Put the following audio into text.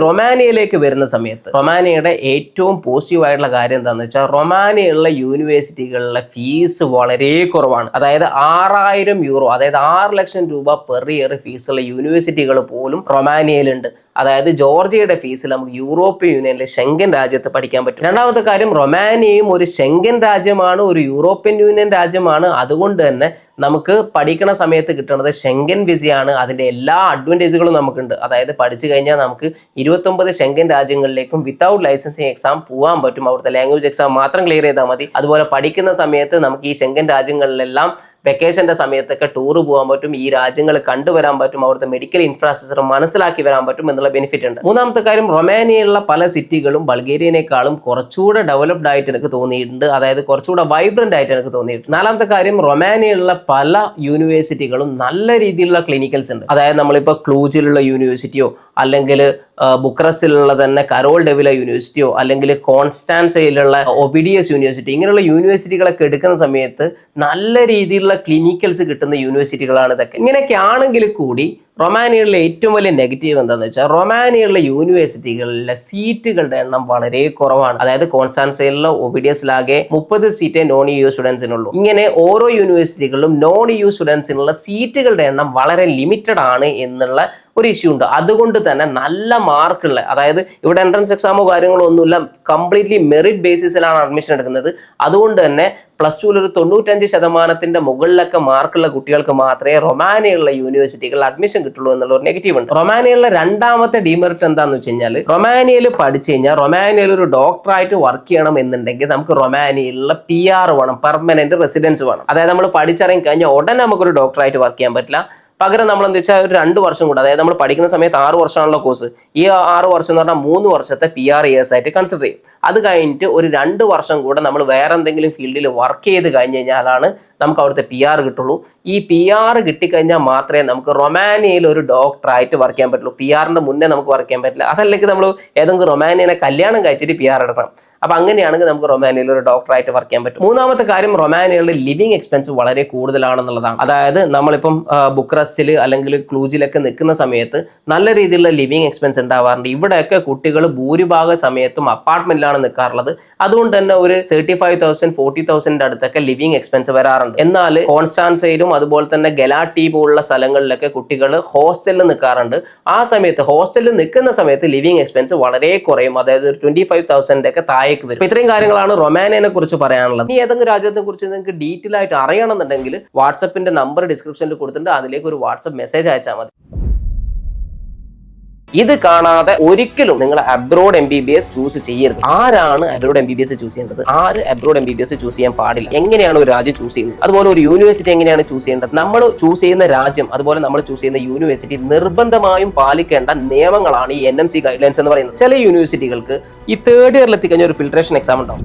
റൊമാനിയയിലേക്ക് വരുന്ന സമയത്ത് റൊമാനിയയുടെ ഏറ്റവും പോസിറ്റീവ് ആയിട്ടുള്ള കാര്യം എന്താണെന്ന് വെച്ചാൽ റൊമാനിയയിലുള്ള യൂണിവേഴ്സിറ്റികളിലെ ഫീസ് വളരെ കുറവാണ്. അതായത് 6000 യൂറോ, അതായത് 6 ലക്ഷം രൂപ പെർ ഇയർ ഫീസുള്ള യൂണിവേഴ്സിറ്റികൾ പോലും റൊമാനിയയിലുണ്ട്. അതായത് ജോർജിയയുടെ ഫീസിൽ നമുക്ക് യൂറോപ്യൻ യൂണിയനിലെ ഷെങ്കൻ രാജ്യത്ത് പഠിക്കാൻ പറ്റും. രണ്ടാമത്തെ കാര്യം, റൊമാനിയയും ഒരു ഷെങ്കൻ രാജ്യമാണ്, ഒരു യൂറോപ്യൻ യൂണിയൻ രാജ്യമാണ്. അതുകൊണ്ട് തന്നെ നമുക്ക് പഠിക്കണ സമയത്ത് കിട്ടുന്നത് ഷെങ്കൻ വിസയാണ്. അതിൻ്റെ എല്ലാ അഡ്വാൻറ്റേജുകളും നമുക്കുണ്ട്. അതായത് പഠിച്ചു കഴിഞ്ഞാൽ നമുക്ക് 29 ഷെങ്കൻ രാജ്യങ്ങളിലേക്കും വിത്തൗട്ട് ലൈസൻസിങ് എക്സാം പോകാൻ പറ്റും. അവിടുത്തെ ലാംഗ്വേജ് എക്സാം മാത്രം ക്ലിയർ ചെയ്താൽ മതി. അതുപോലെ പഠിക്കുന്ന സമയത്ത് നമുക്ക് ഈ ഷെങ്കൻ രാജ്യങ്ങളിലെല്ലാം വെക്കേഷൻ്റെ സമയത്തൊക്കെ ടൂർ പോകാൻ പറ്റും, ഈ രാജ്യങ്ങൾ കണ്ടുവരാൻ പറ്റും, അവിടുത്തെ മെഡിക്കൽ ഇൻഫ്രാസ്ട്രക്ചർ മനസ്സിലാക്കി വരാൻ പറ്റും എന്നുള്ള ബെനിഫിറ്റ് ഉണ്ട്. മൂന്നാമത്തെ കാര്യം, റൊമാനിയയിലുള്ള പല സിറ്റികളും ബൾഗേറിയനേക്കാളും കുറച്ചുകൂടെ ഡെവലപ്ഡ് ആയിട്ട് എനിക്ക് തോന്നിയിട്ടുണ്ട്. അതായത് കുറച്ചുകൂടെ വൈബ്രന്റ് ആയിട്ട് എനിക്ക് തോന്നിയിട്ടുണ്ട്. നാലാമത്തെ കാര്യം, റൊമാനിയയിലുള്ള പല യൂണിവേഴ്സിറ്റികളും നല്ല രീതിയിലുള്ള ക്ലിനിക്കൽസ് ഉണ്ട്. അതായത് നമ്മളിപ്പോൾ ക്ലൂജിലുള്ള യൂണിവേഴ്സിറ്റിയോ അല്ലെങ്കിൽ ബുക്രസ്റ്റിലുള്ള തന്നെ കരോൾ ഡെവില യൂണിവേഴ്സിറ്റിയോ അല്ലെങ്കിൽ കോൺസ്റ്റാൻസയിലുള്ള ഒബിഡിയസ് യൂണിവേഴ്സിറ്റി, ഇങ്ങനെയുള്ള യൂണിവേഴ്സിറ്റികളൊക്കെ എടുക്കുന്ന സമയത്ത് നല്ല രീതിയിലുള്ള ക്ലിനിക്കൽസ് കിട്ടുന്ന യൂണിവേഴ്സിറ്റികളാണ് ഇതൊക്കെ. ഇങ്ങനെയൊക്കെ ആണെങ്കിൽ കൂടി റൊമാനിയയിലെ ഏറ്റവും വലിയ നെഗറ്റീവ് എന്താണെന്ന് വെച്ചാൽ റൊമാനിയയിലെ യൂണിവേഴ്സിറ്റികളിലെ സീറ്റുകളുടെ എണ്ണം വളരെ കുറവാണ്. അതായത് കോൺസ്റ്റാൻസയിലുള്ള ഒബിഡിയസിലാകെ 30 സീറ്റേ നോൺ EU സ്റ്റുഡൻസിനുള്ളൂ. ഇങ്ങനെ ഓരോ യൂണിവേഴ്സിറ്റികളിലും നോൺ EU സ്റ്റുഡൻസിനുള്ള സീറ്റുകളുടെ എണ്ണം വളരെ ലിമിറ്റഡ് ആണ് എന്നുള്ള ഒരു ഇഷ്യൂ ഉണ്ട്. അതുകൊണ്ട് തന്നെ നല്ല മാർക്കുള്ള, അതായത് ഇവിടെ എൻട്രൻസ് എക്സാമോ കാര്യങ്ങളോ ഒന്നുമില്ല, കംപ്ലീറ്റ്ലി മെറിറ്റ് ബേസിസിലാണ് അഡ്മിഷൻ എടുക്കുന്നത്. അതുകൊണ്ട് തന്നെ +2 ഒരു 95% മുകളിലൊക്കെ മാർക്കുള്ള കുട്ടികൾക്ക് മാത്രമേ റൊമാനിയയിലുള്ള യൂണിവേഴ്സിറ്റികളിൽ അഡ്മിഷൻ കിട്ടുള്ളൂ എന്നുള്ള ഒരു നെഗറ്റീവ് ഉണ്ട്. റൊമാനിയയിലെ രണ്ടാമത്തെ ഡിമെറിറ്റ് എന്താണെന്ന് വെച്ച് കഴിഞ്ഞാൽ റൊമാനിയയിൽ പഠിച്ചു കഴിഞ്ഞാൽ റൊമാനിയയിൽ ഒരു ഡോക്ടറായിട്ട് വർക്ക് ചെയ്യണം എന്നുണ്ടെങ്കിൽ നമുക്ക് റൊമാനിയയിലുള്ള PR വേണം, പെർമനന്റ് റെസിഡൻസ് വേണം. അതായത് നമ്മൾ പഠിച്ചിറങ്ങി കഴിഞ്ഞാൽ ഉടനെ നമുക്കൊരു ഡോക്ടറായിട്ട് വർക്ക് ചെയ്യാൻ പറ്റില്ല. പകരം നമ്മൾ എന്താ വെച്ചാൽ ഒരു 2 വർഷം കൂടെ, അതായത് നമ്മൾ പഠിക്കുന്ന സമയത്ത് 6 വർഷമാണല്ലോ കോഴ്സ്, ഈ 6 വർഷം എന്ന് പറഞ്ഞാൽ 3 വർഷത്തെ PR ഇയേഴ്സ് ആയിട്ട് കൺസിഡർ ചെയ്യും. അത് കഴിഞ്ഞിട്ട് ഒരു 2 വർഷം കൂടെ നമ്മൾ വേറെ എന്തെങ്കിലും ഫീൽഡിൽ വർക്ക് ചെയ്ത് കഴിഞ്ഞ് കഴിഞ്ഞാലാണ് നമുക്ക് അവിടുത്തെ PR കിട്ടുള്ളൂ. ഈ PR കിട്ടിക്കഴിഞ്ഞാൽ മാത്രമേ നമുക്ക് റൊമാനിയയിൽ ഒരു ഡോക്ടറായിട്ട് വർക്ക് ചെയ്യാൻ പറ്റുള്ളൂ. PRന്റെ മുന്നേ നമുക്ക് വർക്ക് ചെയ്യാൻ പറ്റില്ല. അതല്ലെങ്കിൽ നമ്മൾ ഏതെങ്കിലും റൊമാനിയനെ കല്യാണം കഴിച്ചിട്ട് PR എടുക്കണം. അപ്പം അങ്ങനെയാണെങ്കിൽ നമുക്ക് റൊമാനിയയിൽ ഒരു ഡോക്ടറായിട്ട് വർക്ക് ചെയ്യാൻ പറ്റും. മൂന്നാമത്തെ കാര്യം, റൊമാനിയയിലെ ലിവിങ് എക്സ്പെൻസ് വളരെ കൂടുതലാണെന്നുള്ളതാണ്. അതായത് നമ്മളിപ്പം ബുക്രസ്റ്റിൽ അല്ലെങ്കിൽ ക്ലൂജിലൊക്കെ നിൽക്കുന്ന സമയത്ത് നല്ല രീതിയിലുള്ള ലിവിങ് എക്സ്പെൻസ് ഉണ്ടാവാറുണ്ട്. ഇവിടെയൊക്കെ കുട്ടികൾ ഭൂരിഭാഗ സമയത്തും അപ്പാർട്ട്മെന്റിലാണ് നിൽക്കാറുള്ളത്. അതുകൊണ്ട് തന്നെ ഒരു 35,000 40,000 അടുത്തൊക്കെ ലിവിങ് എക്സ്പെൻസ് വരാറുണ്ട്. എന്നാൽ കോൺസ്റ്റാൻസയിലും അതുപോലെ തന്നെ ഗലാട്ടി പോലുള്ള സ്ഥലങ്ങളിലൊക്കെ കുട്ടികൾ ഹോസ്റ്റലിൽ നിൽക്കാറുണ്ട്. ആ സമയത്ത് ഹോസ്റ്റലിൽ നിൽക്കുന്ന സമയത്ത് ലിവിങ് എക്സ്പെൻസ് വളരെ കുറയും. അതായത് ഒരു 25,000 ഒക്കെ താഴേക്ക് വരും. ഇത്രയും കാര്യങ്ങളാണ് റൊമാനിയനെ കുറിച്ച് പറയാനുള്ളത്. ഈ ഏതെങ്കിലും രാജ്യത്തെ കുറിച്ച് നിങ്ങൾക്ക് ഡീറ്റെയിൽ ആയിട്ട് അറിയണമെന്നുണ്ടെങ്കിൽ വാട്സപ്പിന്റെ നമ്പർ ഡിസ്ക്രിപ്ഷനിൽ കൊടുത്തിട്ടുണ്ട്. അതിലേക്ക് ഒരു വാട്സപ്പ് മെസ്സേജ് അയച്ചാൽ മതി. ഇത് കാണാതെ ഒരിക്കലും നിങ്ങൾ അബ്രോഡ് MBBS ചൂസ് ചെയ്യരുത്. ആരാണ് അബ്രോഡ് MBBS ചൂസ് ചെയ്യേണ്ടത്, ആര് അബ്രോഡ് MBBS ചൂസ് ചെയ്യാൻ പാടില്ല, എങ്ങനെയാണ് ഒരു രാജ്യം ചൂസ് ചെയ്യുന്നത്, അതുപോലെ ഒരു യൂണിവേഴ്സിറ്റി എങ്ങനെയാണ് ചൂസ് ചെയ്യേണ്ടത്, നമ്മൾ ചൂസ് ചെയ്യുന്ന രാജ്യം അതുപോലെ നമ്മൾ ചൂസ് ചെയ്യുന്ന യൂണിവേഴ്സിറ്റി നിർബന്ധമായും പാലിക്കേണ്ട നിയമങ്ങളാണ് ഈ NMC ഗൈഡ്ലൈൻസ് എന്ന് പറയുന്നത്. ചില യൂണിവേഴ്സിറ്റികൾക്ക് ഈ 3rd ഇയറിൽ എത്തിക്കഴിഞ്ഞ ഒരു ഫിൽട്രേഷൻ എക്സാം ഉണ്ടാവും.